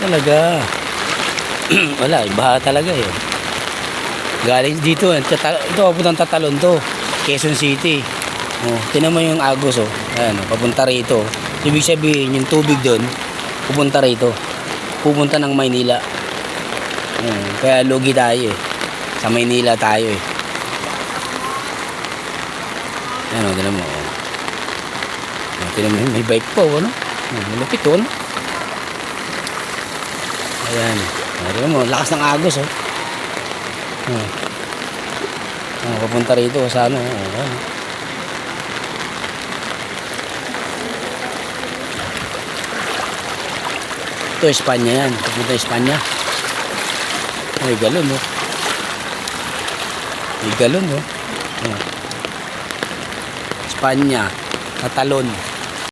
Talaga. Wala, baha talaga eh. Galing dito, ito papuntang Tatalon to, Quezon City. Oh, tinan mo yung Agos oh. Ayan, oh, papunta rito. Ibig sabihin, yung tubig doon pupunta rito. Pupunta ng Maynila. Kaya lugi tayo eh. Sa Maynila tayo eh. Ayan oh, tinan mo oh. Tinan mo, may bike po, ano? Malapit oh, ano? Ayan. Tinan mo, lakas ng Agos oh. Papunta rito sa ano. Ayan. Ito Espanya yan. Papunta Espanya. May galon oh. May galon oh. Espanya. Tatalon.